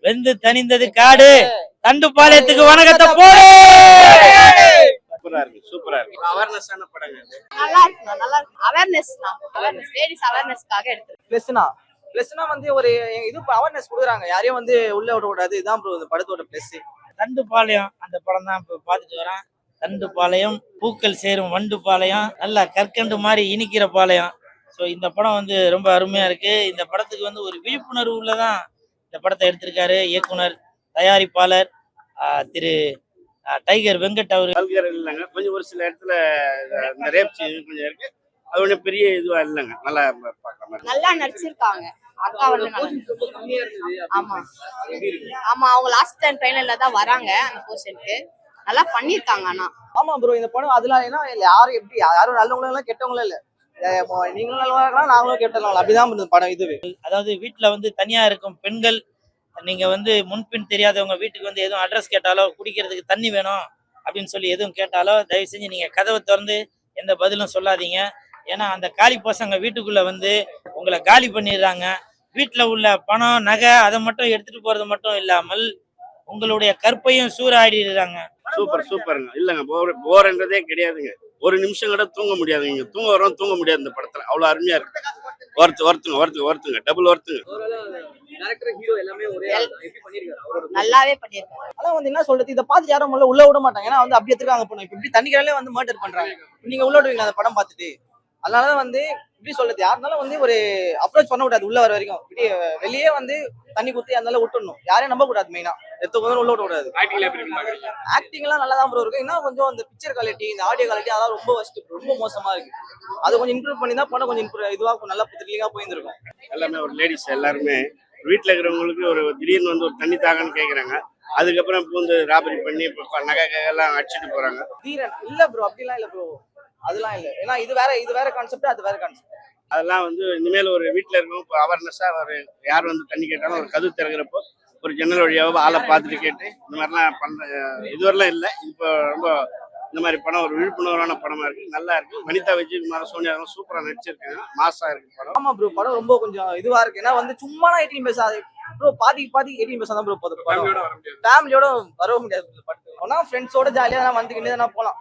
வெந்து தணிந்தது காடு. தண்டுபாளையத்துக்கு வணக்கத்தை போடு. சூப்பரா இருக்கு, சூப்பரா இருக்கு. அவேர்னஸான படங்க இது. நல்லா இருக்கு, நல்லா இருக்கு. அவேர்னஸ் லேடிஸ் அவேர்னஸ்க்காக எடுத்து பிளஸ்னா வந்து ஒரு இது அவேர்னஸ் கொடுக்குறாங்க. யாரையும் வந்து உள்ள விட கூடாது. இதுதான் ப்ரோ இந்த படத்தோட பிளஸ். தண்டுபாளையம் அந்த படம் தான் இப்ப பாத்துட்டு வரேன். தண்டுபாளையம் பூக்கள் சேரும் வண்டுபாளையம், நல்லா கற்கண்டு மாதிரி இனிக்கிற பாளையம். ஸோ இந்த படம் வந்து ரொம்ப அருமையா இருக்கு. இந்த படத்துக்கு வந்து ஒரு விழிப்புணர்வு உள்ளதான் இந்த படத்தை எடுத்திருக்காரு இயக்குனர், தயாரிப்பாளர் திரு டைகர் வெங்கட் அவரு. வல்கர் இல்லைங்க, கொஞ்சம் ஒரு சில இடத்துல இந்த ரேப் சீன் கொஞ்சம் இருக்கு. அது ஒன்றும் பெரிய இதுவா இல்லைங்க, நல்லா பார்க்குற மாதிரி. நல்லா நடிச்சிருக்காங்க. அக்கா வந்து ஆமா ஆமா, அவங்க லாஸ்ட் டைம் ட்ரெயிலர்ல தான் வராங்க அந்த போர்ஷனுக்கு. நல்லா பண்ணிருக்காங்க. ஆமா ப்ரோ, இந்த படம் அதெல்லாம் ஏன்னா யாரும் எப்படி யாரும் நல்லவங்களும் இல்லை கெட்டவங்களும் இல்லை. நீங்களும் நல்லா இருக்கலாம், நாங்களும் கெட்டவங்க, அப்படிதான் இந்த படம். இதுவே அதாவது வீட்டுல வந்து தனியா இருக்கும் பெண்கள், நீங்க வந்து முன்பின் தெரியாதவங்க வீட்டுக்கு வந்து எதுவும் அட்ரஸ் கேட்டாலோ, குடிக்கிறதுக்கு தண்ணி வேணும் அப்படின்னு சொல்லி எதுவும் கேட்டாலோ, தயவு செஞ்சு நீங்க கதவை திறந்து எந்த பதிலும் சொல்லாதீங்க. ஏன்னா அந்த காலி பசங்க வீட்டுக்குள்ள வந்து உங்களை காலி பண்ணிடுறாங்க. வீட்டுல உள்ள பணம் நகை அதை மட்டும் எடுத்துட்டு போறது மட்டும் இல்லாமல் உங்களுடைய கற்பையும் சூறாடிடுறாங்க. சூப்பர் சூப்பருங்க. இல்லைங்க, போர்ன்றதே கிடையாதுங்க. ஒரு நிமிஷம் கூட தூங்க முடியாதுங்க. இங்க தூங்க வரோம், தூங்க முடியாது இந்த படத்துல. அவ்வளவு அருமையா இருக்கு. ஒருத்துங்க டபுள் ஒருத்துங்க. நல்லாவே பண்ணிருக்காரு. ஆனா வந்து என்ன சொல்றது, இதை பார்த்து யாரும் உள்ள விட மாட்டாங்க. ஏன்னா வந்து அப்படி எடுத்துருக்காங்க பொண்ணு. இப்ப இப்படி தண்ணிக்காலே வந்து மர்டர் பண்றாங்க. நீங்க உள்ள விடுவீங்க அந்த படம் பார்த்துட்டு? அதனாலதான் வந்து இப்படி சொல்றது, யாருனாலும் வந்து ஒரு அப்ரோச் பண்ண கூடாது. உள்ள வர வரைக்கும் இப்படி வெளியே வந்து தண்ணி குத்தி அதனால விட்டுடணும். யாரையும் நம்ப கூடாது. மெயினா எடுத்து உள்ள விட கூடாது. ஆக்டிங் எல்லாம் நல்லா தான் ப்ரோ இருக்கு. இன்னும் கொஞ்சம் அந்த பிக்சர் குவாலிட்டி, இந்த ஆடியோ குவாலிட்டி அதெல்லாம் ரொம்ப ஃபர்ஸ்ட் ரொம்ப மோசமா இருக்கு. அதை கொஞ்சம் இம்ப்ரூவ் பண்ணி தான் படம் கொஞ்சம் இதுவா நல்லா த்ரில்லிங்கா போயிருந்திருக்கும். எல்லாமே ஒரு லேடிஸ் எல்லாருமே வீட்டுல இருக்கிறவங்களுக்கு ஒரு திடீர்னு வந்து ஒரு தண்ணி தாகன்னு கேக்குறாங்க. அதுக்கப்புறம் இப்போ வந்து ராபரி பண்ணி இப்போ நகை எல்லாம் அடிச்சுட்டு போறாங்க. தீரன் இல்ல ப்ரோ, அப்படிலாம் இல்ல ப்ரோ, அதெல்லாம் இல்ல. ஏன்னா இது வேற கான்செப்ட், அது வேற கான்செப்ட். அதெல்லாம் வந்து இனிமேல் ஒரு வீட்டுல இருக்கவங்க இப்போ அவேர்னஸா ஒரு யார் வந்து தண்ணி கேட்டாலும் ஒரு கதவு திறக்கிறப்போ ஒரு ஜன்னல் வழியாவோ ஆளை பார்த்துட்டு கேட்டு இந்த மாதிரிலாம் பண்ற இதுவரெல்லாம் இல்லை. இப்போ ரொம்ப இந்த மாதிரி படம் ஒரு விழிப்புணர்வான படமா இருக்கு, நல்லா இருக்கு. வனிதா விஜயகுமார், சோனியா சூப்பரா நடிச்சிருக்காங்க. மாசா இருக்கு படம். ஆமா ப்ரோ, படம் ரொம்ப கொஞ்சம் இதுவா இருக்கு. ஏன்னா வந்து சும்மா 18 பேசாது ப்ரோ, பாதி 18 பேசா தான் ப்ரோ. ஃபேமிலியோட வரவும் முடியாது. ஒன்னா ஃப்ரெண்ட்ஸோட ஜாலியா வந்துக்கிட்டு போலாம்.